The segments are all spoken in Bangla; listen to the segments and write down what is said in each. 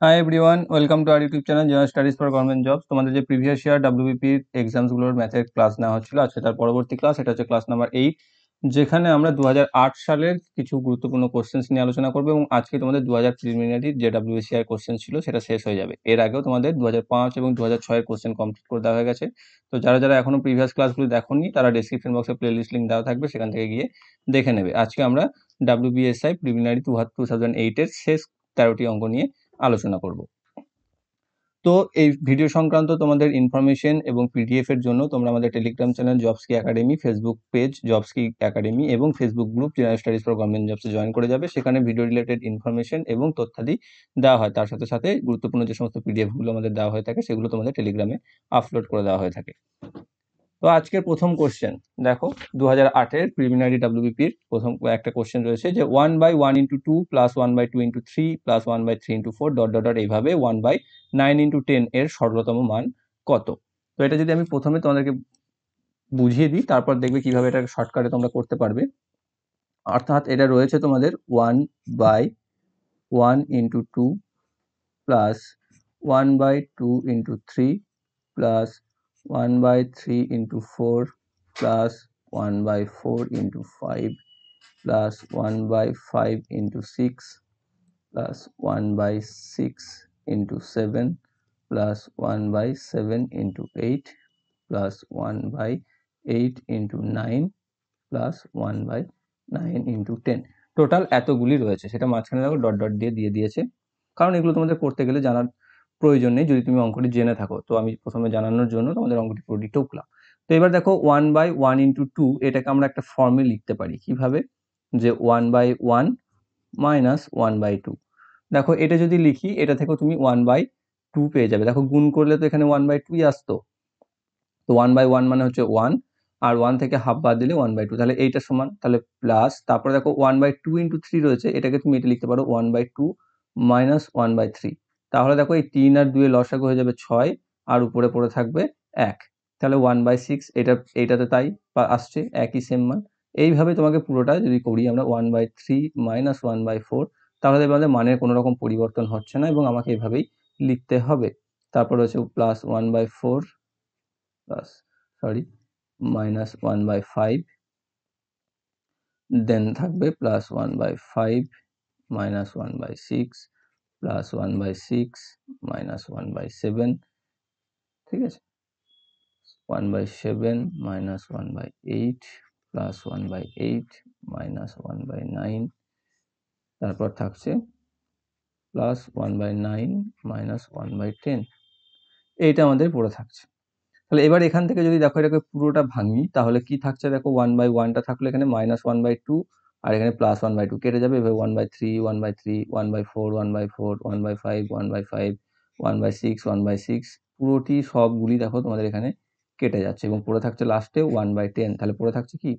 High everyone, welcome to our YouTube channel general studies for government jobs. তোমাদের যে প্রিভিয়াস ইয়ার ডাব্লিউবিপির এক্সামসগুলোর ম্যাথের ক্লাস নেওয়া হচ্ছিল, আজকে তার পরবর্তী ক্লাস। এটা হচ্ছে ক্লাস নাম্বার 8, যেখানে আমরা 2008 সালের কিছু গুরুত্বপূর্ণ কোশ্চেন্স নিয়ে আলোচনা করবো এবং আজকে তোমাদের 2000 প্রিলিমিনারি যে ডাব্লিউবিসিআর কোশ্চেন ছিল সেটা শেষ হয়ে যাবে। এর আগেও তোমাদের 2005 এবং 2006 এর কোশ্চেন কমপ্লিট করে দেওয়া হয়ে গেছে। তো যারা যারা এখনো প্রিভিয়াস ক্লাসগুলো দেখোনি তারা ডেসক্রিপশন বক্সে প্লেলিস্ট লিঙ্ক দেওয়া থাকবে, সেখান থেকে গিয়ে দেখে নেবে। আজকে আমরা ডাব্লিউবিএসআই প্রিলিমিনারি 2008 এর শেষ 13টি অঙ্ক নিয়ে আলোচনা করব। তো এই ভিডিও সংক্রান্ত তোমাদের ইনফরমেশন এবং পিডিএফ এর জন্য তোমরা আমাদের টেলিগ্রাম চ্যানেল জবস কি একাডেমি, ফেসবুক পেজ জবস কি একাডেমি এবং Facebook group general studies for government জবসে জয়েন করে যাবে। সেখানে ভিডিও রিলেটেড ইনফরমেশন এবং তথ্যাদি দেওয়া হয়, তার সাথে সাথে গুরুত্বপূর্ণ যে সমস্ত পিডিএফ গুলো আমাদের দেওয়া হয়ে থাকে সেগুলো তোমাদের টেলিগ্রামে আপলোড করে দেওয়া হয়ে থাকে। তো আজকের প্রথম কোশ্চেন দেখো, 2008-এর প্রিলিমিনারি ডাব্লিউবিপির প্রথম একটা কোশ্চেন রয়েছে যে 1/1 × 2 plus 1/2 × 3 plus 1/3 × 4 dot dot dot এইভাবে 1/9 × 10 এর সরলতম মান কত। তো এটা যদি আমি প্রথমে তোমাদেরকে বুঝিয়ে দিই, তারপর দেখবে কিভাবে এটা শর্টকাটে তোমরা করতে পারবে। অর্থাৎ এটা রয়েছে তোমাদের 1/1 × 2 plus 1/2 × 3 plus 1/3 × 4 plus 1/4 × 5 plus 1/5 × 6 plus 1/6 × 7 plus 1/7 × 8 plus 1/8 × 9 plus 1/9 × 10। Total এতগুলি রয়েছে, সেটা মাঝখানে দেখো ডট ডট দিয়ে দিয়েছে, কারণ এগুলো তোমাদের করতে গেলে জানার প্রয়োজন নেই যদি তুমি অঙ্কটি জেনে থাকো। তো আমি প্রথমে জানানোর জন্য তোমাদের অঙ্কটি পুরোটি টুকলাম। তো এবার দেখো 1/1 × 2 এটাকে আমরা একটা ফর্মে লিখতে পারি কিভাবে, যে 1/1 মাইনাস 1/2। দেখো এটা যদি লিখি, এটা থেকেও তুমি 1/2 পেয়ে যাবে। দেখো গুণ করলে তো এখানে 1/2 আসতো, তো 1/1 মানে হচ্ছে 1, আর 1 থেকে হাফ বাদ দিলে 1/2, তাহলে এইটা সমান, তাহলে প্লাস, তারপরে দেখো 1/2 × 3 রয়েছে, এটাকে তুমি এটা লিখতে পারো 1/2 মাইনাস 1/3। তাহলে দেখো এই 3 আর 2 এর লসাগু হয়ে যাবে 6, আর উপরে পড়ে থাকবে 1, তাহলে 1/6। এইটাতে তাই আসছে একই সেম মান। এইভাবে তোমাকে পুরোটা যদি করি আমরা 1/3 মাইনাস 1/4, তাহলে দেখবে আমাদের মানের কোনো রকম পরিবর্তন হচ্ছে না এবং আমাকে এভাবেই লিখতে হবে। তারপর হচ্ছে প্লাস 1/4 প্লাস মাইনাস 1/5, দেন থাকবে প্লাস 1/5 মাইনাস 1/6 প্লাস 1/6 মাইনাস 1/7, ঠিক আছে, 1/7 মাইনাস 1/8 প্লাস 1/8 মাইনাস 1/9, তারপর থাকছে প্লাস 1/9 মাইনাস 1/10। এইটা আমাদের পড়ে থাকছে। তাহলে এবার এখান থেকে যদি দেখো এটাকে পুরোটা ভাঙি, তাহলে কি থাকছে দেখো, 1/1টা থাকলে এখানে মাইনাস 1/2, আর এখানে প্লাস 1/2 কেটে যাবে, এভাবে 1/3 1/3 1/4 1/4 1/5 1/5 1/6 1/6 পুরোটি সবগুলি দেখো তোমাদের এখানে কেটে যাচ্ছে এবং পড়ে থাকছে লাস্টে 1/10। তাহলে পড়ে থাকছে কি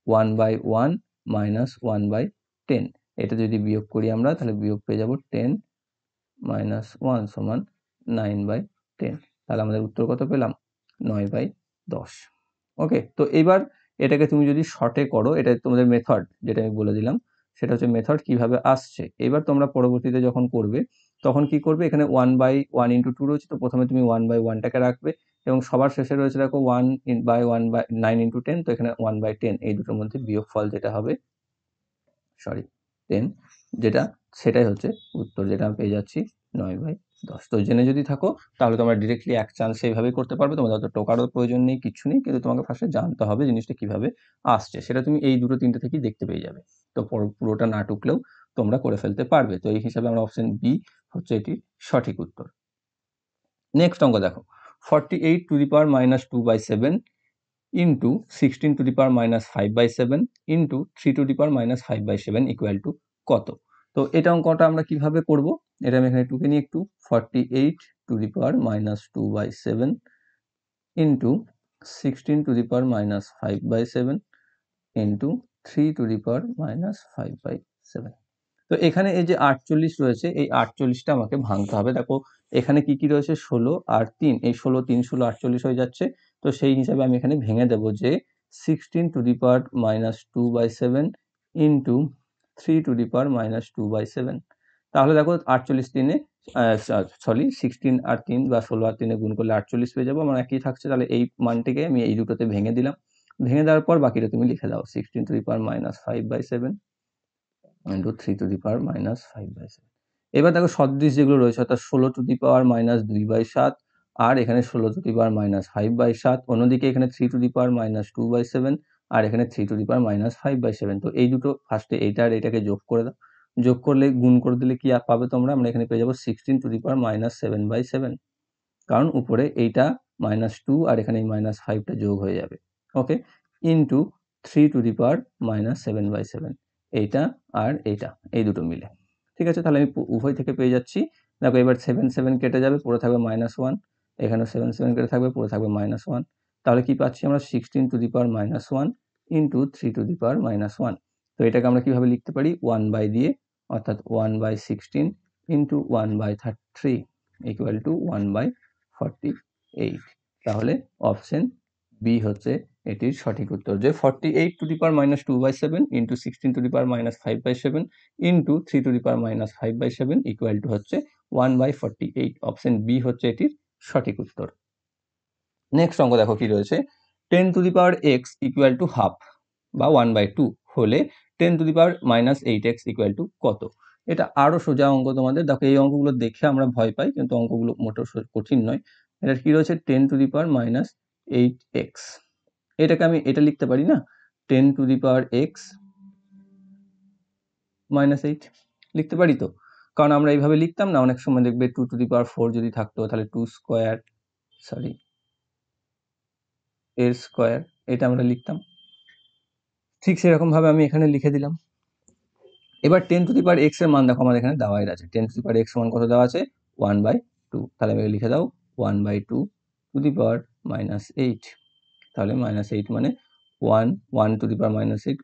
1/1 মাইনাস 1/10। এটা যদি বিয়োগ করি আমরা, তাহলে বিয়োগ পেয়ে যাব 10 মাইনাস 1 সমান 9/10। তাহলে আমাদের উত্তর কত পেলাম, 9/10। ওকে, তো এবার এটাকে তুমি যদি শর্টে করো, এটা তোমাদের মেথড যেটা আমি বলে দিলাম, সেটা হচ্ছে মেথড কিভাবে আসছে। এবার তোমরা পরবর্তীতে যখন করবে তখন কি করবে, এখানে 1/1 × 2 রয়েছে, তো প্রথমে তুমি 1/1টাকে রাখবে এবং সবার শেষে রয়েছে দেখো 1/9 × 10, তো এখানে 1/10, এই দুটোর মধ্যে বিয়োগফল যেটা হবে 10, যেটা সেটাই হচ্ছে উত্তর, যেটা আমি পেয়ে যাচ্ছি 9/10। তো জেনে যদি থাকো তাহলে তোমরা ডিরেক্টলি এক চান্সে এইভাবেই করতে পারবে, তোমাদের অত টোকারও প্রয়োজন নেই, কিছু নেই, কিন্তু তোমাকে ফার্স্টে জানতে হবে জিনিসটা কিভাবে আসছে। সেটা তুমি এই দুটো তিনটে থেকেই দেখতে পেয়ে যাবে। তো পুরোটা না টুকলেও তোমরা করে ফেলতে পারবে। তো এই হিসাবে আমরা অপশন বি হচ্ছে এটি সঠিক উত্তর। নেক্সট অঙ্ক দেখো, 48 two the power minus 2/7 into 16 to the power minus 5/7 into 3 to the power minus 5/7 equal to কত। তো এটা অঙ্কটা আমরা কিভাবে করব, এটা আমি এখানে টুকে নিই একটু। 48 two the power minus 2/7 into 16 to the power minus 5/7 into 3 to the power minus 5/7। তো এখানে এই যে 48 রয়েছে, এই 48টা আমাকে ভাঙতে হবে। দেখো এখানে কি কি রয়েছে, 16 আর 3, এই 16 3 16 48 হয়ে যাচ্ছে। তো সেই হিসাবে আমি এখানে ভেঙে দেব যে 16 to the power minus 2/7 into 3 to the power minus 2/7, তাহলে দেখো 48 3-এ 16 আর 3 বা 16 আর 3-এ গুণ করলে 48 পেয়ে যাবো। আমার একই থাকছে, তাহলে এই মানটিকে আমি এই দুটোতে ভেঙে দিলাম। ভেঙে দেওয়ার পর বাকিটা তুমি লিখে দাও, 16 to the power -5/7 into 3 to the power -5/7। এবার দেখো সদৃশ যেগুলো রয়েছে, অর্থাৎ 16 টু দি পাওয়ার -2/7 আর এখানে 16 টু দি পাওয়ার -5/7, অন্যদিকে এখানে 3 টু দি পাওয়ার -2/7 আর এখানে 3 টু দি পাওয়ার -5/7। তো এই দুটো ফার্স্টে এইটা আর এটাকে যোগ করে দাও, যোগ করলে গুণ করে দিলে কি পাবে তোমরা? আমরা এখানে পেয়ে যাবো 16 টু দি পাওয়ার -7/7, কারণ উপরে এইটা -2 আর এখানে এই -5টা যোগ হয়ে যাবে। ওকে, ইন্টু 3 টু দি পাওয়ার -7/7, এইটা আর এইটা, এই দুটো মিলে। ঠিক আছে, তাহলে আমি উভয় থেকে পেয়ে যাচ্ছি। দেখো এবার 7 7 কেটে যাবে, পড়ে থাকবে -1, এখানেও 7 7 কেটে থাকবে, পড়ে থাকবে -1। তাহলে কি পাচ্ছি আমরা? 16 to the power -1 into 3 to the power -1। তো এটাকে আমরা কিভাবে লিখতে পারি? 1 বাই দিয়ে, অর্থাৎ 1/16 ইন্টু 1/3 ইকুয়াল টু 1/48। তাহলে অপশন বি হচ্ছে এটির সঠিক উত্তর, যে 48 two the power -2/7 into 16 to the power -5/7 into 3 to the power -5/7 equal to হচ্ছে 1/48। অপশন বি হচ্ছে এটির সঠিক উত্তর। নেক্সট অঙ্ক দেখো কি রয়েছে, 10 two the power x equal to half বা 1/2 হলে 10 two the power -8x equal to কত? এটা আরো সোজা অঙ্ক তোমাদের। দেখো এই অঙ্কগুলো দেখে আমরা ভয় পাই, কিন্তু অঙ্কগুলো মোটেও কঠিন নয়। এটা কি রয়েছে? 10 টু দি পাওয়ার -8x, এটাকে আমি এটা লিখতে পারি না, 10 টু দি পাওয়ার x -8 লিখতে পারি তো। কারণ আমরা এইভাবে লিখতাম না, অনেক সময় দেখবে 2 টু দি পাওয়ার 4 যদি থাকতো, তাহলে 2 স্কোয়ার এর স্কোয়ার, এটা আমরা লিখতাম। ঠিক সেরকম ভাবে আমি এখানে লিখে দিলাম। এবার 10 টু দি পাওয়ার x এর মান দেখো আমাদের এখানে দেওয়াই আছে। 10 টু দি পাওয়ার x মান কত দেওয়া আছে? 1/2। তাহলে আমি লিখে দাও 1/2 টু দি পাওয়ার -8। তাহলে -8 মানে 1 টু দি পাওয়ার -8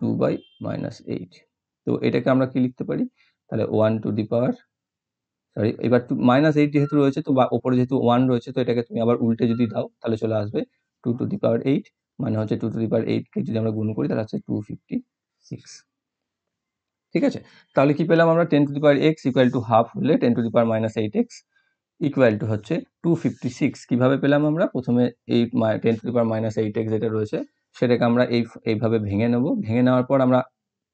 2/-8। তো এটাকে আমরা কি লিখতে পারি? তাহলে 1 টু দি পাওয়ার এবার -8 যেহেতু রয়েছে, তো ওপরে যেহেতু 1 রয়েছে, তো এটাকে তুমি আবার উল্টে যদি দাও তাহলে চলে আসবে 2 টু দি পাওয়ার 8, মানে হচ্ছে 2 টু দি পাওয়ার 8 কে যদি আমরা গুণ করি তাহলে হচ্ছে 256। ঠিক আছে, তাহলে কি পেলাম আমরা? 10 two the power x equal to half হলে 10 two the power -8x equal to হচ্ছে 256। কিভাবে পেলাম আমরা? প্রথমে এই 10 টু দি পাওয়ার -8x যেটা রয়েছে সেটাকে আমরা এইভাবে ভেঙে নেব। ভেঙে নেওয়ার পর আমরা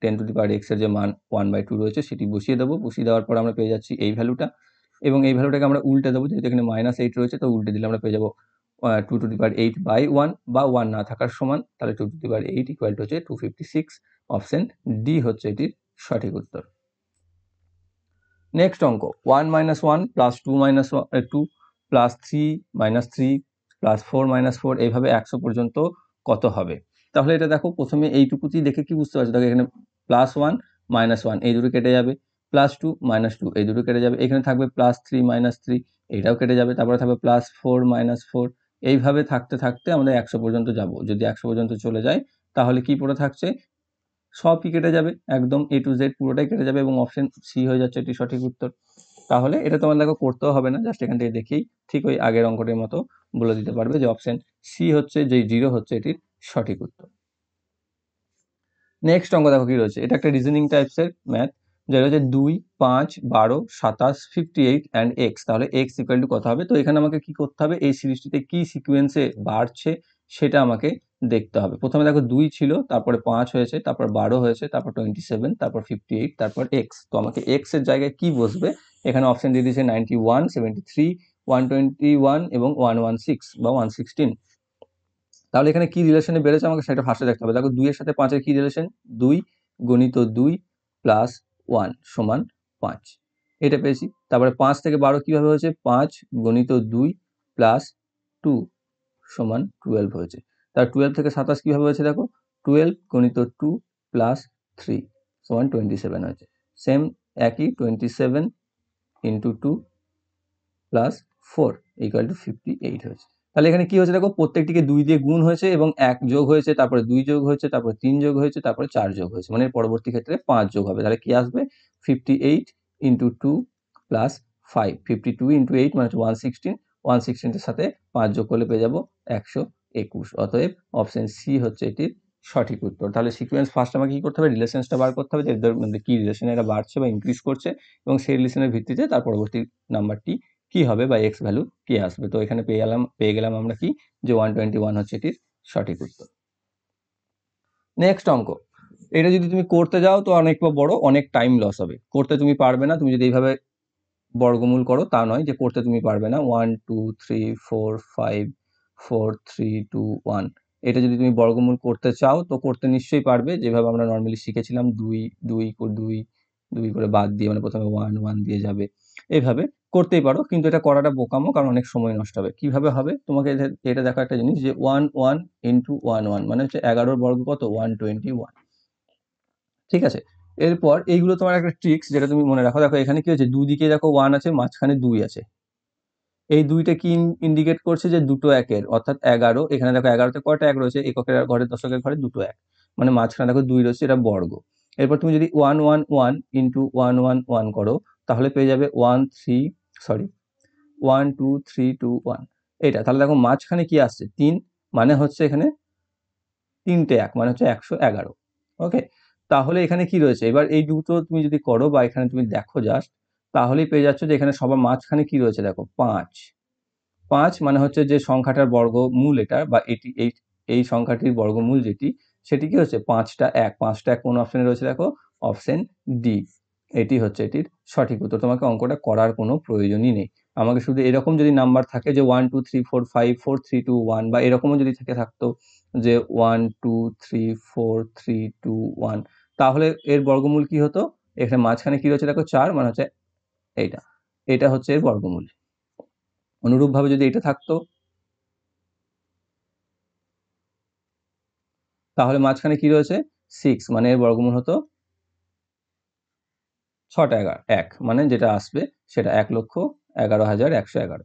10 টু দি পাওয়ার x এর যে মান 1/2 রয়েছে সেটি বসিয়ে দেবো। বসিয়ে দেওয়ার পর আমরা পেয়ে যাচ্ছি এই ভ্যালুটা, এবং এই ভ্যালুটাকে আমরা উল্টে দেবো, যেহেতু এখানে -8 রয়েছে, তো উল্টে দিলে আমরা পেয়ে যাবো 2 টু দি পাওয়ার 8/1 বা 1 না থাকার সমান। তাহলে 2 two the power 8 equal to হচ্ছে 256। অপশন ডি হচ্ছে এটির সঠিক উত্তর। নেক্সট অঙ্ক, 1 - 1 প্লাস 2 - 2 প্লাস 3 - 3 প্লাস 4 - 4, এইভাবে 100 পর্যন্ত কত হবে? তাহলে এটা দেখো, প্রথমে এইটুকুতেই দেখে কি বুঝতে পারছো? দেখো এখানে +1 - 1 এই দুটো কেটে যাবে, +2 - 2 এই দুটো কেটে যাবে, এখানে থাকবে +3 - 3 এইটাও কেটে যাবে, তারপরে থাকবে +4 - 4। এইভাবে থাকতে থাকতে আমাদের 100 পর্যন্ত যাব। যদি 100 পর্যন্ত চলে যায় তাহলে কি পড়ে থাকছে? সবই কেটে যাবে, একদম A to Z পুরোটাই কেটে যাবে, এবং অপশন সি হয়ে যাচ্ছে এটি সঠিক উত্তর। তাহলে এটা তোমার দেখো করতেও হবে না, জাস্ট এখান থেকে দেখেই ঠিক ওই আগের অঙ্কটির মতো বলে দিতে পারবে যে অপশন সি হচ্ছে, যে 0 হচ্ছে এটির সঠিক উত্তর। নেক্সট অঙ্ক দেখো কি রয়েছে, এটা একটা রিজনিং টাইপসের ম্যাথ, যেটা রয়েছে 2, 5, 12, 27, 58 অ্যান্ড এক্স। তাহলে এক্স ইকুয়াল টু কত হবে? তো এখানে আমাকে কি করতে হবে? এই সিরিজটিতে কি সিকোয়েন্সে বাড়ছে সেটা আমাকে দেখতে হবে। প্রথমে দেখো 2 ছিল, তারপরে 5 হয়েছে, তারপর 12 হয়েছে, তারপর 27, তারপর 58, তারপর এক্স। তো আমাকে এক্স এর জায়গায় কি বসবে? এখানে অপশন দিয়ে দিয়েছে 91, 73, 121 এবং 116 বা 116। তাহলে এখানে কি রিলেশনে বেড়েছে আমাকে সেটা ফার্স্টে দেখতে হবে। দেখো 2 এর সাথে 5 এর কি রিলেশন? 2 গুণিত 2 প্লাস 1 সমান 5, এটা পেয়েছি। তারপরে 5 থেকে 12 কিভাবে হয়েছে? 5 গুণিত 2 প্লাস 2 সমান 12 হয়েছে। তার 12 থেকে 27 কিভাবে হয়েছে? দেখো 12 গুণিত 2 প্লাস 3 সমান 27 হয়েছে। সেম একই 27 ইন্টু 2 প্লাস 4 ইকুয়াল টু 58 হয়েছে। তাহলে এখানে কি হয়েছে? দেখো প্রত্যেকটিকে 2 দিয়ে গুণ হয়েছে এবং 1 যোগ হয়েছে, তারপরে 2 যোগ হয়েছে, তারপরে 3 যোগ হয়েছে, তারপরে 4 যোগ হয়েছে, মানে পরবর্তী ক্ষেত্রে 5 যোগ হবে। তাহলে কি আসবে? 58 ইন্টু 2 প্লাস 5, 52 ইন্টু 8 মানে হচ্ছে 116, 116 এর সাথে 5 যোগ করলে পেয়ে যাবো 121। অতএব অপশন সি হচ্ছে এটির সঠিক উত্তর। তাহলে সিকোয়েন্স ফার্স্ট আমাকে কি করতে হবে, রিলেশনসটা বার করতে হবে যে এদের মধ্যে কি রিলেশন এরা বাড়ছে বা ইনক্রিজ করছে, এবং সেই রিলেশনের ভিত্তিতে তার পরবর্তী নাম্বারটি কি হবে বা এক্স ভ্যালু কি আসবে। তো এখানে পেয়ে গেলাম আমরা কি, যে 121 হচ্ছে এটির সঠিক উত্তর। নেক্সট অঙ্ক, এটা যদি তুমি করতে যাও তো অনেক বড়, অনেক টাইম লস হবে, করতে তুমি পারবে না। তুমি যদি এইভাবে বর্গমূল করো তা নয় যে করতে তুমি পারবে না। 1 2 3 4 5 4 3 2 1, এটা যদি তুমি বর্গমূল করতে চাও তো করতে নিশ্চয়ই পারবে, যেভাবে আমরা নর্মালি শিখেছিলাম 2 2 2 2 করে বাদ দিয়ে, মানে প্রথমে 1 1 দিয়ে যাবে, এইভাবে করতেই পারো। কিন্তু এটা করাটা বোকামো, কারণ অনেক সময় নষ্ট হবে। কিভাবে হবে তোমাকে এটা দেখো একটা জিনিস, যে 1 1 ইন্টু 1 1 মানে হচ্ছে 11 বর্গ কত, 121। ঠিক আছে, এরপর এইগুলো তোমার একটা ট্রিক্স যেটা তুমি মনে রাখো। দেখো এখানে কি হচ্ছে, দুদিকে দেখো 1 আছে, মাঝখানে 2 আছে। এই দুইটা কি ইন্ডিকেট করছে, যে দুটো একের, অর্থাৎ 11। এখানে দেখো 11তে কয়টা এক রয়েছে, এককের ঘরে দশকের ঘরে দুটো এক, মানে মাঝখানে দেখো 2 রয়েছে, এটা বর্গ। এরপর তুমি যদি 1 1 1 ইন্টু 1 1 1 করো, তাহলে পেয়ে যাবে 1 2 3 2 1, এটা। তাহলে দেখো মাঝখানে কি আসছে, 3, মানে হচ্ছে এখানে তিনটে এক, মানে হচ্ছে 111। ওকে, তাহলে এখানে কি রয়েছে, এবার এই দুটো তুমি যদি করো বা এখানে তুমি দেখো জাস্ট, তাহলেই পেয়ে যাচ্ছ যে এখানে সবার মাঝখানে কি রয়েছে, দেখো 5। 5 মানে হচ্ছে যে সংখ্যাটার বর্গমূল এটা, বা এটি এই সংখ্যাটির বর্গমূল যেটি, সেটি কি হচ্ছে 5টা এক। 5টা এক কোন অপশনে রয়েছে, দেখো অপশন ডি। এটি হচ্ছে এটির সঠিক উত্তর। তোমাকে অঙ্কটা করার কোনো প্রয়োজনই নেই। আমাকে শুধু এরকম যদি নাম্বার থাকে যে 1 2 3 4 5 4 3 2 1, বা এরকমও যদি থাকতো যে 1 2 3 4 3 2 1, তাহলে এর বর্গমূল কি হতো, এখানে মাঝখানে কি রয়েছে দেখো 4, মানে হচ্ছে এইটা, এটা হচ্ছে এর বর্গমূল। অনুরূপভাবে যদি এটা থাকতো, তাহলে মাঝখানে কি রয়েছে 6, মানে এর বর্গমূল হতো 6টা এক, মানে যেটা আসবে সেটা 1,11,111।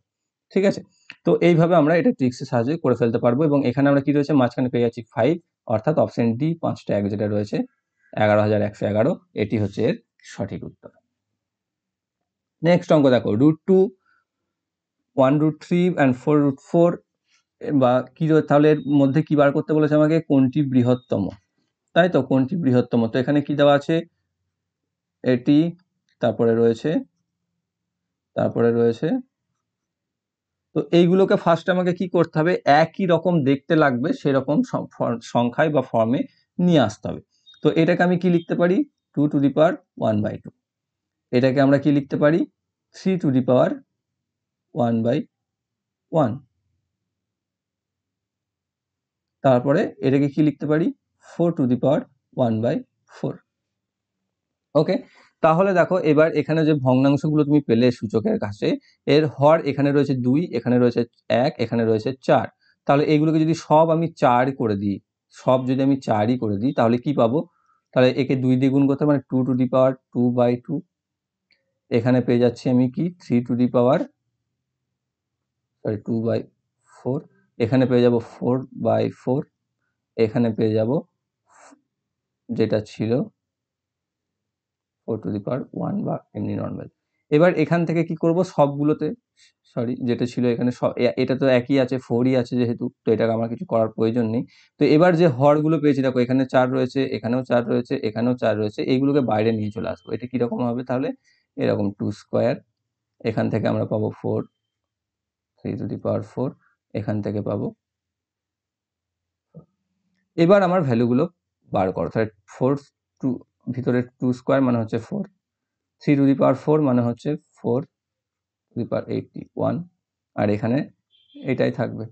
ঠিক আছে, তো এইভাবে আমরা এটা ট্রিক্সের সাহায্যে করে ফেলতে পারবো। এবং এখানে আমরা কি রয়েছে, মাঝখানে পেয়ে যাচ্ছি 5, অর্থাৎ অপশন ডি 5টা এক যেটা রয়েছে 11,111, এটি হচ্ছে এর সঠিক উত্তর। নেক্সট অঙ্ক দেখো, √2 1√3 and 4√4, বা কি তাহলে এর মধ্যে কি বার করতে বলেছে আমাকে, কোনটি বৃহত্তম, তাই তো, কোনটি বৃহত্তম। তো এখানে কি দেওয়া আছে, এটি, তারপরে রয়েছে। তো এইগুলোকে ফার্স্ট আমাকে কি করতে হবে, একই রকম দেখতে লাগবে সেরকম সংখ্যায় বা ফর্মে নিয়ে আসতে হবে। তো এটাকে আমি কি লিখতে পারি, 2⁻1/2। এটাকে আমরা কি লিখতে পারি, 3⁻1/1। তারপরে এটাকে কি লিখতে পারি, 4⁻1/4। ওকে, তাহলে দেখো এবার এখানে যে ভগ্নাংশগুলো তুমি পেলে সূচকের কাছে, এর হর এখানে রয়েছে 2, এখানে রয়েছে 1, এখানে রয়েছে 4। তাহলে এইগুলোকে যদি সব আমি 4 করে দিই, সব যদি আমি 4ই করে দিই, তাহলে কি পাবো, তাহলে একে 2 দিয়ে গুণ করতে, মানে 2⁻2/2। এখানে পেয়ে যাচ্ছি আমি কি 2/4। এখানে পেয়ে যাব 4/4। এখানে পেয়ে যাব যেটা ছিল 4⁻1 বা এমনি নর্মাল। এবার এখান থেকে কি করব, সবগুলোতে, সরি যেটা ছিল এখানে এটা তো একই আছে, 4ই আছে যেহেতু, তো এটাকে আমার কিছু করার প্রয়োজন নেই। তো এবার যে হরগুলো পেয়েছি দেখো, এখানে 4 রয়েছে, এখানেও 4 রয়েছে, এখানেও 4 রয়েছে, এইগুলোকে বাইরে নিয়ে চলে আসবো। এটা কিরকম হবে তাহলে, এরকম 2²। এখান থেকে আমরা পাবো 3⁻4, এখান থেকে পাবো। এবার আমার ভ্যালুগুলো বার করো, তাহলে 4 2 ভিতরে 2² মানে হচ্ছে 4, 3⁻4 মানে হচ্ছে 4⁻81, আর এখানে এটাই থাকবে।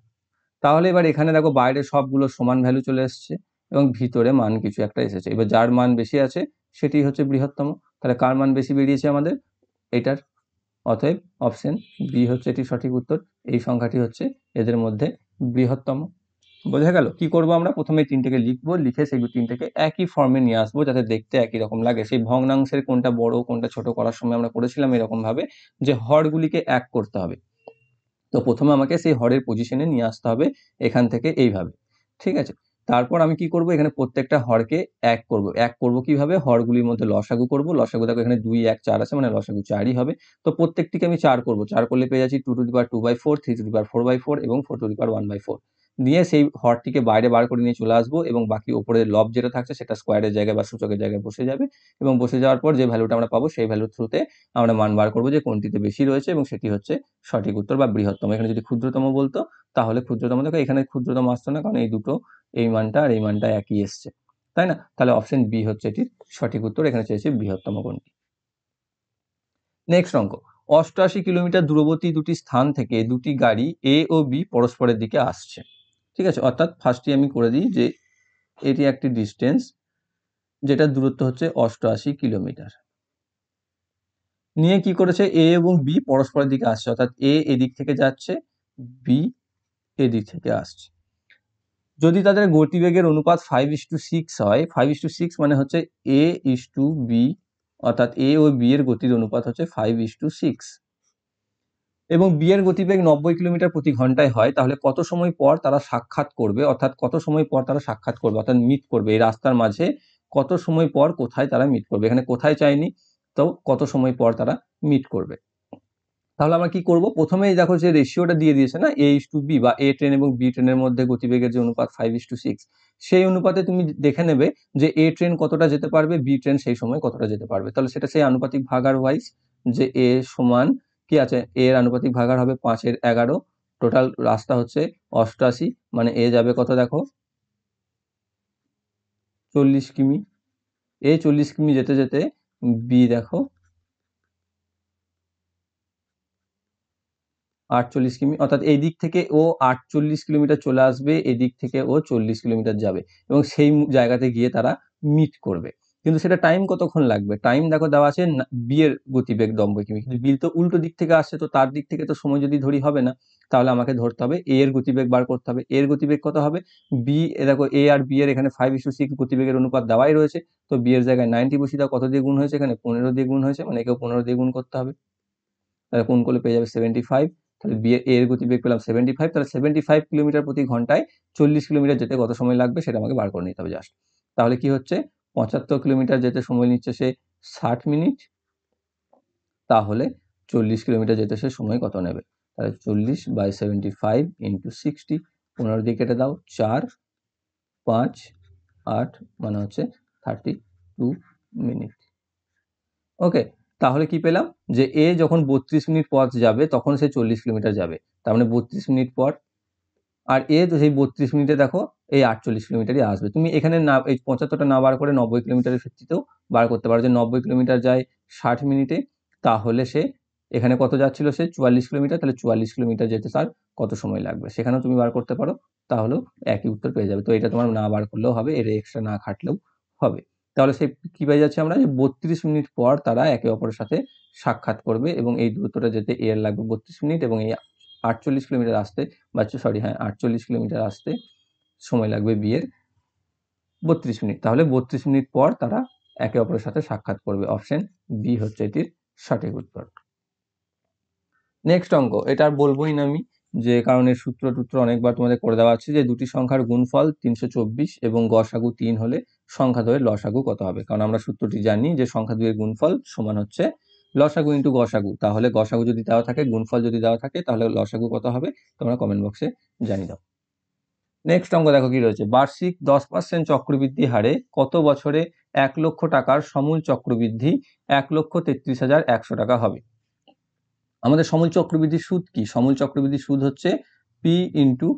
তাহলে এবার এখানে দেখো বাইরে সবগুলো সমান ভ্যালু চলে এসছে, এবং ভিতরে মান কিছু একটা এসেছে। এবার যার মান বেশি আছে সেটি হচ্ছে বৃহত্তম। তাহলে কার মান বেশি বেরিয়েছে আমাদের, এটার। অতএব অপশন বি হচ্ছে এটি সঠিক উত্তর। এই সংখ্যাটি হচ্ছে এদের মধ্যে বৃহত্তম। বোঝা গেল, কি করব আমরা, প্রথমে তিনটেকে লিখবো, লিখে সেই তিনটেকে একই ফর্মে নিয়ে আসবো যাতে দেখতে একই রকম লাগে। সেই ভগ্নাংশের কোনটা বড় কোনটা ছোট করার সময় আমরা করেছিলাম এরকম ভাবে, যে হরগুলিকে এক করতে হবে। তো প্রথমে আমাকে সেই হরের পজিশনে নিয়ে আসতে হবে এখান থেকে এইভাবে। ঠিক আছে, তারপর আমি কি করব, এখানে প্রত্যেকটা হরকে এক করব কিভাবে, হরগুলির মধ্যে লসাগু করব। লসাগু দেখো এখানে 2 1 4 আছে, মানে লসাগু 4ই হবে। তো প্রত্যেকটিকে আমি 4 করব, 4 করলে পেয়ে যাচ্ছি 2⁻2/4, 3⁻4/4 এবং 4⁻1/4। নিয়ে সেই হরটিকে বাইরে বার করে নিয়ে চলে আসবো এবং বাকি ওপরে লব যেটা থাকছে সেটা স্কোয়ারের জায়গায় বা সূচকের জায়গায় বসে যাবে এবং বসে যাওয়ার পর যে ভ্যালুটা আমরা পাবো সেই ভ্যালুর থ্রুতে আমরা মান বার করবো যে কোনটিতে বেশি রয়েছে এবং সেটি হচ্ছে সঠিক উত্তর বা বৃহত্তম। এখানে যদি ক্ষুদ্রতম বলতো তাহলে ক্ষুদ্রতম, দেখো এখানে ক্ষুদ্রতম আসতো না, কারণ এই দুটো, এই মানটা আর এই মানটা একই এসছে, তাই না? তাহলে অপশন বি হচ্ছে এটির সঠিক উত্তর। এখানে চেয়েছি বৃহত্তম কোনটি। নেক্সট অঙ্ক, 88 কিলোমিটার দূরবর্তী দুটি স্থান থেকে দুটি গাড়ি এ ও বি পরস্পরের দিকে আসছে, ঠিক আছে? অর্থাৎ ফার্স্টে আমি করে দিই যে এটি একটি ডিস্টেন্স যেটার দূরত্ব হচ্ছে 88 কিলোমিটার। নিয়ে কি করেছে, এ এবং বি পরস্পরের দিকে আসছে, অর্থাৎ এ এদিক থেকে যাচ্ছে, বি এদিক থেকে আসছে। যদি তাদের গতিবেগের অনুপাত 5:6 হয়, 5:6 মানে হচ্ছে A:B, অর্থাৎ এ ও বি এর গতির অনুপাত হচ্ছে 5:6, এবং বি এর গতিবেগ 90 কিলোমিটার প্রতি ঘন্টায় হয়, তাহলে কত সময় পর তারা সাক্ষাৎ করবে, অর্থাৎ কত সময় পর তারা সাক্ষাৎ করবে, অর্থাৎ মিট করবে এই রাস্তার মাঝে কত সময় পর কোথায় তারা মিট করবে। এখানে কোথায় চাইনি, তো কত সময় পর তারা মিট করবে। তাহলে আমরা কি করব, প্রথমেই দেখো যে রেশিওটা দিয়ে দিয়েছে না, A:B, বা এ ট্রেন এবং বি ট্রেনের মধ্যে গতিবেগের যে অনুপাত 5:6, সেই অনুপাতে তুমি দেখে নেবে যে এ ট্রেন কতটা যেতে পারবে, বি ট্রেন সেই সময় কতটা যেতে পারবে। তাহলে সেটা সেই আনুপাতিক ভাগার ওয়াইজ, যে এ সমান কি আছে, এ এর আনুপাতিক ভাগার হবে 5/11, টোটাল রাস্তা হচ্ছে 88, মানে এ যাবে কত দেখো, 40 কিমি। এ 40 কিমি যেতে যেতে বি দেখো 48 কিমি, অর্থাৎ এই দিক থেকে ও 48 কিলোমিটার চলে আসবে, এদিক থেকে ও 40 কিলোমিটার যাবে এবং সেই জায়গাতে গিয়ে তারা মিট করবে। কিন্তু সেটা টাইম কতক্ষণ লাগবে, টাইম দেখো দেওয়া আছে বি এর গতিবেগ 90 কিমি, কিন্তু বি তো উল্টো দিক থেকে আসছে, তো তার দিক থেকে তো সময় যদি ধরি হবে না, তাহলে আমাকে ধরতে হবে এ এর গতিবেগ বার করতে হবে। এর গতিবেগ কত হবে, বি দেখো এ আর বি এর এখানে 5:6 গতিবেগের অনুপাত দেওয়াই রয়েছে, তো বি এর জায়গায় 90 বসিয়ে দাও, কত দিয়ে গুণ হয়েছে, এখানে 15 দিয়ে গুণ হয়েছে, মানে একেও 15 দিয়ে গুণ করতে হবে, তাহলে কোন করলে পেয়ে যাবে 75। তাহলে বি এর গতিবেগ পেলাম 75, তাহলে 75 কিলোমিটার প্রতি ঘন্টায় 40 কিলোমিটার যেতে কত সময় লাগবে সেটা আমাকে বার করে নিতে হবে জাস্ট। তাহলে কি হচ্ছে, 75 কিলোমিটার যেতে সময় নিচ্ছে সে 60 মিনিট, তাহলে 40 কিলোমিটার যেতে সে সময় কত নেবে, তাহলে 40/75 × 60, 15 দিয়ে কেটে দাও, 4, 5, 8, মানে হচ্ছে 32 মিনিট। ওকে, তাহলে কি পেলাম, যে এ যখন 32 মিনিট পথ যাবে তখন সে 40 কিলোমিটার যাবে, তার মানে 32 মিনিট পর। আর এ তো সেই 32 মিনিটে দেখো এই 48 কিলোমিটারই আসবে। তুমি এখানে না এই 75টা না বার করে 90 কিলোমিটারের ভিত্তিতেও বার করতে পারো, যে 90 কিলোমিটার যায় 60 মিনিটে, তাহলে সে এখানে কত যাচ্ছিল, সে 44 কিলোমিটার, তাহলে 44 কিলোমিটার যেতে তার কত সময় লাগবে সেখানেও তুমি বার করতে পারো, তাহলেও একই উত্তর পেয়ে যাবে। তো এটা তোমার না বার করলেও হবে, এর এক্সট্রা না খাটলেও হবে। তাহলে সে কি পেয়ে যাচ্ছে আমরা, যে 32 মিনিট পর তারা একে অপরের সাথে সাক্ষাৎ করবে এবং এই দূরত্বটা যেতে এর লাগবে 32 মিনিট, এবং এই 48 কিলোমিটার আসতে, বা সরি হ্যাঁ 48 কিলোমিটার আসতে সময় লাগবে বি এর 32 মিনিট। তাহলে 32 মিনিট পর তারা একে অপরের সাথে সাক্ষাৎ করবে। অপশন বি হচ্ছে এটির সঠিক উত্তর। নেক্সট অঙ্ক, এটা আর বলবোই না আমি, যে কারণ এর সূত্র টুত্র অনেকবার তোমাদের করে দেওয়া আছে, যে দুটি সংখ্যার গুণফল 324 এবং গসাগু 3 হলে সংখ্যা দ্বয়ের লসাগু কত হবে। কারণ আমরা সূত্রটি জানি যে সংখ্যা দুইয়ের গুণফল সমান হচ্ছে লসাগু ইন্টু গসাগু, তাহলে গসাগু যদি দেওয়া থাকে, গুণফল যদি দেওয়া থাকে, তাহলে লসাগু কত হবে তোমরা কমেন্ট বক্সে জানিয়ে দাও। নেক্সট অঙ্ক দেখো কি রয়েছে, বার্ষিক 10% চক্রবৃদ্ধি হারে কত বছরে 1 লক্ষ টাকার সমূল চক্রবৃদ্ধি 1,33,100 টাকা হবে। আমাদের সমূল চক্রবৃদ্ধির সুদ কি, সমূল চক্রবৃদ্ধির সুদ হচ্ছে পি ইন্টু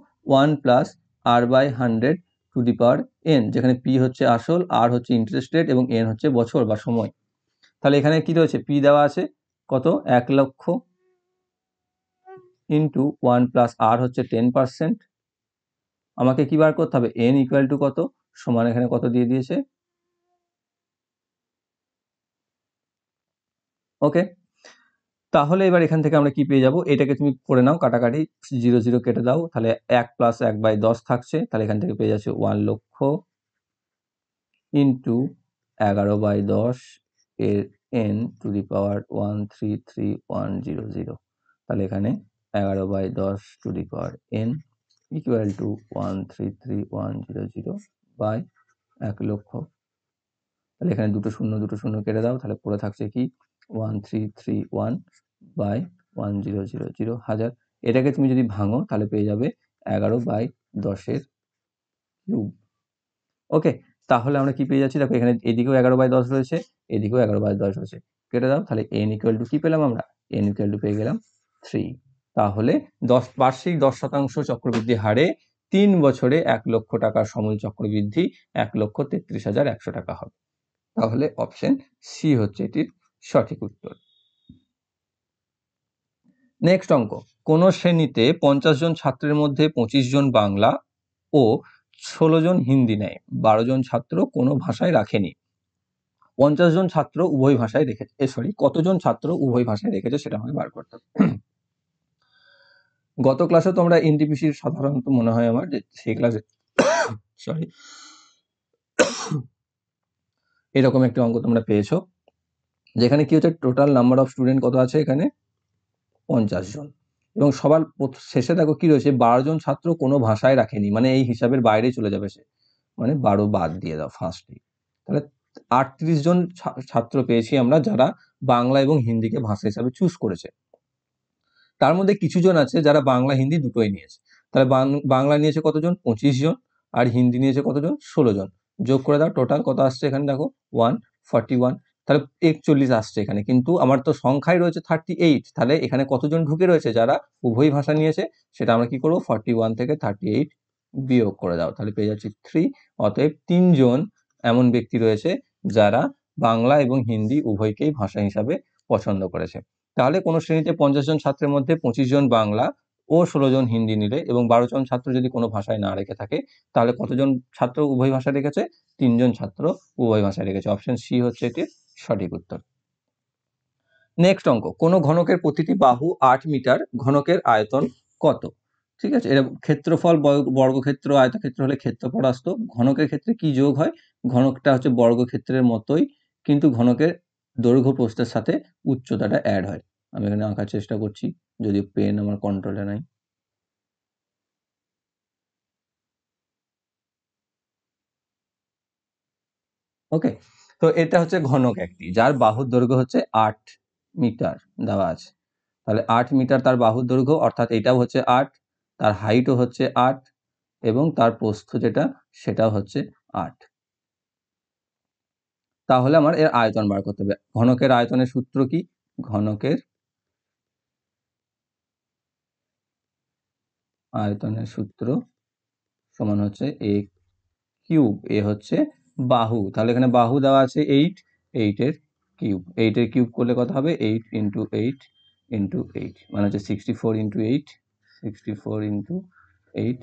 1 প্লাস r/100 যেখানে পি হচ্ছে আসল, আর হচ্ছে ইন্টারেস্ট রেট এবং এন হচ্ছে বছর বা সময়। তাহলে এখানে কি রয়েছে, পি দেওয়া আছে কত 1 লক্ষ, ইন্টু 1 প্লাস আর হচ্ছে 10%, আমাকে কি বার করতে হবে, এন ইকুয়াল টু কত, সমান এখানে কত দিয়ে দিয়েছে, ওকে। তাহলে এবার এখান থেকে আমরা কি পেয়ে যাব, এটাকে তুমি করে নাও কাটাকাটি, 0 0 কেটে দাও, তাহলে 1 প্লাস 1/10 থাকছে, তাহলে এখান থেকে পেয়ে যাচ্ছে 1 লক্ষ ইন্টু 11/10 এর n টু দি পাওয়ার 133,100, তাহলে এখানে 11/10 to the power n equal to 133,100 by 1 লক্ষ। তাহলে এখানে দুটো শূন্য কেটে দাও, তাহলে পড়ে থাকছে কি 1331 বাই 1000। এটাকে তুমি যদি ভাঙো তাহলে পেয়ে যাবে 11/10 10-এর কিউব। ওকে, তাহলে আমরা কি পেয়ে যাচ্ছি, দেখো এখানে এদিকেও 11/10 রয়েছে, এদিকেও 11/10 রয়েছে, কেটে দাও, তাহলে n ইকুয়াল টু কি পেলাম আমরা, n ইকুয়াল টু পেয়ে গেলাম 3। তাহলে বার্ষিক 10% চক্রবৃদ্ধি হারে 3 বছরে 1 লক্ষ টাকার সমূল চক্রবৃদ্ধি 1,33,100 টাকা হবে। তাহলে অপশন সি হচ্ছে এটির সঠিক উত্তর। নেক্সট অঙ্ক, কোন শ্রেণীতে 50 জন ছাত্রের মধ্যে 25 জন বাংলা ও 16 জন হিন্দি নেয়, 12 জন ছাত্র কোনো ভাষায় রাখেনি। 50 জন ছাত্র উভয় ভাষায় রেখেছে, কতজন ছাত্র উভয় ভাষায় রেখেছে সেটা আমাকে বার করতে হবে। গত ক্লাসে তোমরা এনটিপিসির সাধারণত মনে হয় আমার যে সেই ক্লাসে এরকম একটি অঙ্ক তোমরা পেয়েছো, যেখানে কি হচ্ছে টোটাল নাম্বার অফ স্টুডেন্ট কত আছে, এখানে 50 জন, এবং সবার শেষে দেখো কি রয়েছে 12 জন ছাত্র কোনো ভাষায় রাখেনি, মানে এই হিসাবের বাইরে চলে যাবে সে, মানে 12 বাদ দিয়ে দাও ফার্স্টে। তাহলে 38 জন ছাত্র পেয়েছি আমরা যারা বাংলা এবং হিন্দিকে ভাষা হিসাবে চুজ করেছে। তার মধ্যে কিছু জন আছে যারা বাংলা হিন্দি দুটোই নিয়েছে। তাহলে বাংলা নিয়েছে কতজন, 25 জন, আর হিন্দি নিয়েছে কতজন, 16 জন। যোগ করে দাও, টোটাল কত আসছে এখানে দেখো 141, তাহলে 41 আসছে এখানে, কিন্তু আমার তো সংখ্যায় রয়েছে 38, তাহলে এখানে কতজন ঢুকে রয়েছে যারা উভয় ভাষা নিয়েছে, সেটা আমরা কি করবো 41 থেকে 38 বিয়োগ করে দাও, তাহলে পেয়ে যাচ্ছি 3। অতএব 3 জন এমন ব্যক্তি রয়েছে যারা বাংলা এবং হিন্দি উভয়কেই ভাষা হিসাবে পছন্দ করেছে। তাহলে কোনো শ্রেণীতে 50 জন ছাত্রের মধ্যে 25 জন বাংলা ও 16 জন হিন্দি নিলে এবং 12 জন ছাত্র যদি কোনো ভাষায় না রেখে থাকে, তাহলে কতজন ছাত্র উভয় ভাষায় রেখেছে, 3 জন ছাত্র উভয় ভাষায় রেখেছে। অপশন সি হচ্ছে এটির সঠিক উত্তর। নেক্সট অঙ্ক, কোন ঘনকের প্রতিটি বাহু 8 মিটার, ঘনকের আয়তন কত? ঠিক আছে, এটা ক্ষেত্রফল বর্গক্ষেত্র, আয়তক্ষেত্র হলে ক্ষেত্রফল আসতো, ঘনকের ক্ষেত্রে কি যোগ হয়, ঘনকটা হচ্ছে বর্গক্ষেত্রের মতোই, কিন্তু ঘনকের দৈর্ঘ্য প্রস্থের সাথে উচ্চতাটা অ্যাড হয়। আমি এখানে আঁকার চেষ্টা করছি, যদি পেন আমার কন্ট্রোলে নাই। ওকে, তো এটা হচ্ছে ঘনক একটি, যার বাহুর দৈর্ঘ্য হচ্ছে 8 মিটার দেওয়া আছে। তাহলে 8 মিটার তার বাহুর দৈর্ঘ্য, অর্থাৎ এটাও হচ্ছে 8, তার হাইটও হচ্ছে 8, এবং তার প্রস্থ যেটা সেটাও হচ্ছে 8। তাহলে আমার এর আয়তন বার করতে হবে। ঘনকের আয়তনের সূত্র কি, ঘনকের আয়তনের সূত্র সমান হচ্ছে a কিউব, এ হচ্ছে বাহু, তাহলে এখানে বাহু দেওয়া আছে 8, 8 এর কিউব, 8 এর কিউব করলে কত হবে, 8 ইন্টু 8 ইন্টু 8 মানে হচ্ছে 64 ইন্টু 8, 64 ইন্টু 8,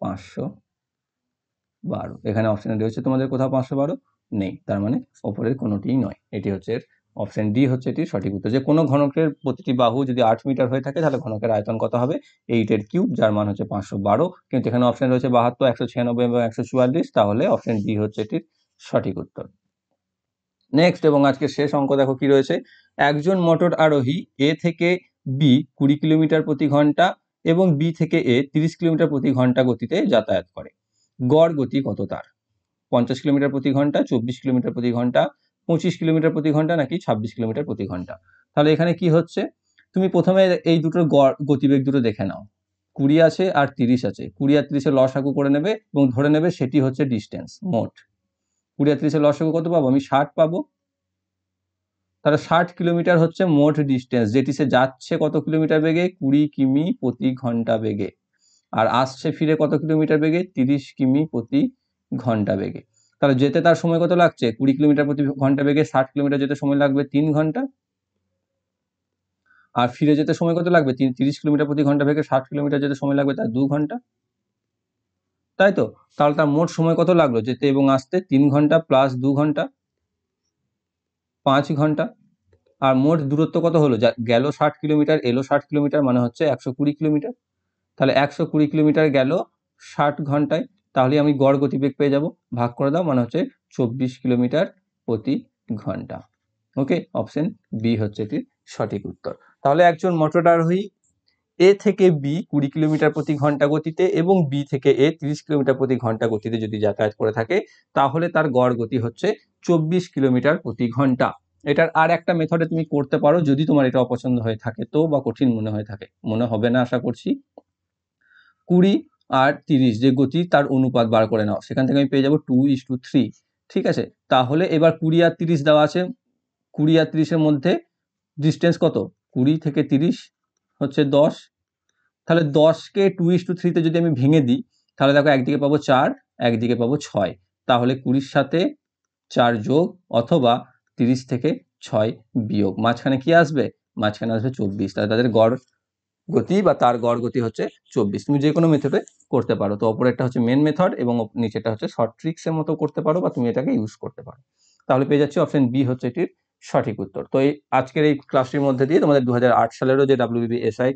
512। এখানে অপশনে রয়েছে তোমাদের কোথাও 512 নেই, তার মানে ওপরের কোনোটিই নয়, এটি হচ্ছে অপশন ডি হচ্ছে এটি সঠিক উত্তর। যে কোনো ঘনকের প্রতিটি বাহু যদি 8 মিটার হয়ে থাকে, তাহলে ঘনকের আয়তন কত হবে, 8 এর কিউব, যার মান হচ্ছে 512, কিন্তু এখানে অপশন রয়েছে 72, 196 এবং 144, তাহলে অপশন ডি হচ্ছে এটির সঠিক উত্তর। নেক্সট এবং আজকে শেষ অঙ্ক দেখো কি রয়েছে, একজন মোটর আরোহী এ থেকে বি 20 কিলোমিটার প্রতি ঘন্টা এবং বি থেকে এ 30 কিলোমিটার প্রতি ঘন্টা গতিতে যাতায়াত করে, গড় গতি কত তার? 50 কিলোমিটার প্রতি ঘন্টা, 24 কিলোমিটার প্রতি ঘন্টা, 25 কিলোমিটার প্রতি ঘন্টা, নাকি 26 কিলোমিটার প্রতি ঘন্টা? তাহলে এখানে কি হচ্ছে, তুমি প্রথমে এই দুটোর গতিবেগ দুটো দেখে নাও, 20 আছে আর 30 আছে, 20 আর 30 এর লসাগু করে নেবে এবং ধরে নেবে সেটি হচ্ছে ডিস্টেন্স মোট। 20 আর 30 এর লসাগু কত পাবো, আমি 60 পাবো। তাহলে 60 কিলোমিটার হচ্ছে মোট ডিস্টেন্স, যেটি সে যাচ্ছে কত কিলোমিটার বেগে, 20 কিমি প্রতি ঘন্টা বেগে, আর আসছে ফিরে কত কিলোমিটার বেগে, 30 কিমি প্রতি ঘন্টা বেগে। তাহলে যেতে তার সময় কত লাগছে, 20 কিলোমিটার প্রতি ঘন্টা বেগে 60 কিলোমিটার যেতে সময় লাগবে 3 ঘন্টা, আর ফিরে যেতে সময় কত লাগবে, 30 কিলোমিটার প্রতি ঘন্টা বেগে 60 কিলোমিটার যেতে সময় লাগবে তার 2 ঘন্টা, তাই তো? তাহলে তার মোট সময় কত লাগলো যেতে এবং আসতে, 3 ঘন্টা প্লাস 2 ঘন্টা, 5 ঘন্টা। আর মোট দূরত্ব কত হলো, গেল 60 কিলোমিটার, এলো 60 কিলোমিটার, মানে হচ্ছে 120 কিলোমিটার। তাহলে 120 কিলোমিটার গেল 60 ঘন্টায়, তাহলে আমি গড় গতিবেগ পেয়ে যাব, ভাগ করে দাও, মানে হচ্ছে 24 কিলোমিটার প্রতি ঘন্টা। ওকে, অপশন বি হচ্ছে এটির সঠিক উত্তর। তাহলে একজন মোটর আরোহী এ থেকে বি 20 কিলোমিটার প্রতি ঘন্টা গতিতে এবং বি থেকে এ 30 কিলোমিটার প্রতি ঘন্টা গতিতে যদি যাতায়াত করে থাকে, তাহলে তার গড় গতি হচ্ছে 24 কিলোমিটার প্রতি ঘন্টা। এটার আর একটা মেথডে তুমি করতে পারো যদি তোমার এটা অপছন্দ হয়ে থাকে তো, বা কঠিন মনে হয়ে থাকে, মনে হবে না আশা করছি। 20 আর 30 যে গতি তার অনুপাত বার করে নাও, সেখান থেকে আমি পেয়ে যাবো 2:3। ঠিক আছে, তাহলে এবার 20 আর 30 দেওয়া আছে, 20 আর 30-এর মধ্যে ডিস্টেন্স কত? 20 থেকে 30 হচ্ছে 10। তাহলে 10কে 2:3-তে যদি আমি ভেঙে দিই, তাহলে দেখো একদিকে পাবো 4, একদিকে পাবো 6। তাহলে 20-র সাথে 4 যোগ, অথবা 30 থেকে 6 বিয়োগ, মাঝখানে কি আসবে? মাঝখানে আসবে 24। তাহলে তাদের গড় গতি বা তার গড় গতি হচ্ছে 24। তুমি যে কোনো মেথডে করতে পারো। তো অপরেরটা হচ্ছে মেন মেথড এবং নিচেটা হচ্ছে শর্ট ট্রিক্সের মতো করতে পারো, বা তুমি এটাকে ইউজ করতে পারো। তাহলে পেয়ে যাচ্ছি অপশন বি হচ্ছে এটির সঠিক উত্তর। তো এই আজকের এই ক্লাসটির মধ্যে দিয়ে তোমাদের 2008 সালেরও যে WBSI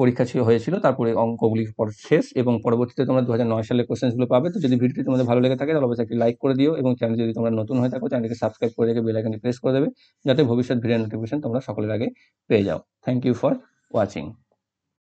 পরীক্ষা হয়েছিল তারপরে অঙ্কগুলি শেষ, এবং পরবর্তীতে তোমরা 2009 সালের কোশ্চেন্সগুলো পাবে। তো যদি ভিডিওটি তোমাদের ভালো লেগে থাকে তাহলে অবশ্যই একটি লাইক করে দিও, এবং চ্যানেল যদি তোমরা নতুন হয়ে থাকো চ্যানেলকে সাবস্ক্রাইব করে রেখে বেল আইকনটি প্রেস করে দেবে, যাতে ভবিষ্যৎ ভিডিও নোটিফিকেশন তোমরা সকলের আগে পেয়ে যাও। Thank you for watching.